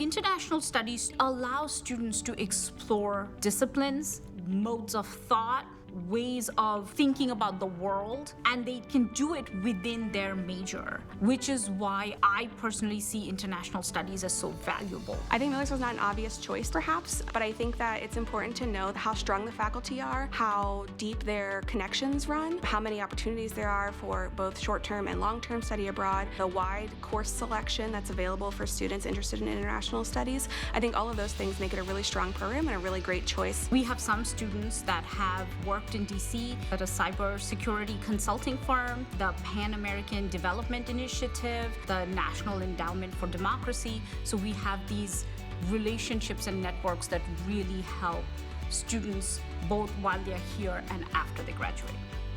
International studies allows students to explore disciplines, modes of thought, ways of thinking about the world, and they can do it within their major, which is why I personally see international studies as so valuable. I think Miller's was not an obvious choice, perhaps, but I think that it's important to know how strong the faculty are, how deep their connections run, how many opportunities there are for both short-term and long-term study abroad, the wide course selection that's available for students interested in international studies. I think all of those things make it a really strong program and a really great choice. We have some students that have worked in DC at a cybersecurity consulting firm, the Pan American Development Initiative, the National Endowment for Democracy. So we have these relationships and networks that really help students both while they're here and after they graduate.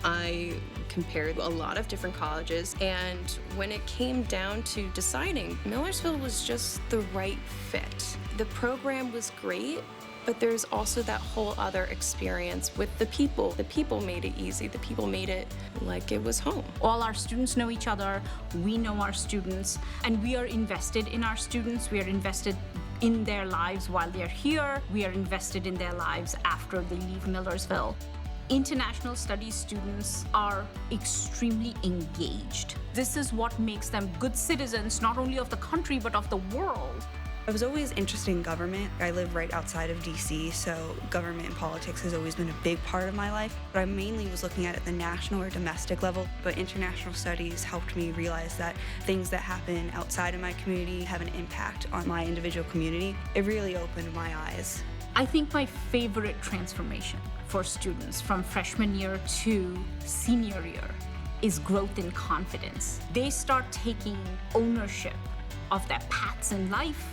I compared a lot of different colleges, and when it came down to deciding, Millersville was just the right fit. The program was great, but there's also that whole other experience with the people. The people made it easy. The people made it like it was home. All our students know each other, we know our students, and we are invested in our students. We are invested in their lives while they're here. We are invested in their lives after they leave Millersville. International studies students are extremely engaged. This is what makes them good citizens, not only of the country, but of the world. I was always interested in government. I live right outside of DC, so government and politics has always been a big part of my life. But I mainly was looking at the national or domestic level, but international studies helped me realize that things that happen outside of my community have an impact on my individual community. It really opened my eyes. I think my favorite transformation for students from freshman year to senior year is growth in confidence. They start taking ownership of their paths in life,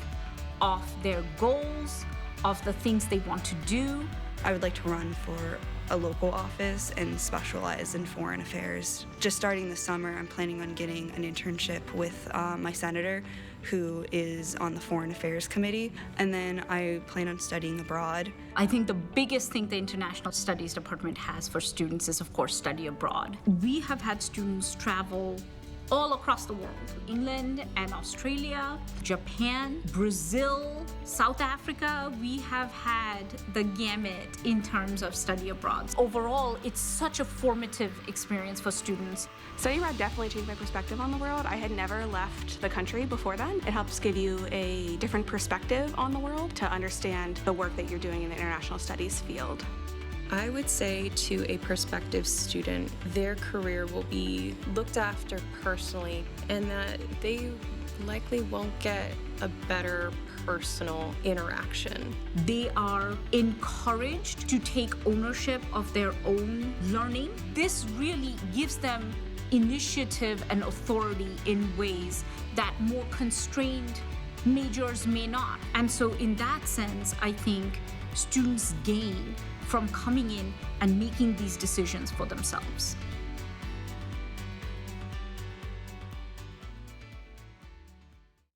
of their goals, of the things they want to do. I would like to run for a local office and specialize in foreign affairs. Just starting this summer, I'm planning on getting an internship with my senator, who is on the Foreign Affairs Committee, and then I plan on studying abroad. I think the biggest thing the International Studies Department has for students is, of course, study abroad. We have had students travel all across the world, England and Australia, Japan, Brazil, South Africa. We have had the gamut in terms of study abroad. Overall, it's such a formative experience for students. Study abroad definitely changed my perspective on the world. I had never left the country before then. It helps give you a different perspective on the world to understand the work that you're doing in the international studies field. I would say to a prospective student, their career will be looked after personally, and that they likely won't get a better personal interaction. They are encouraged to take ownership of their own learning. This really gives them initiative and authority in ways that more constrained majors may not. And so in that sense, I think students gain from coming in and making these decisions for themselves.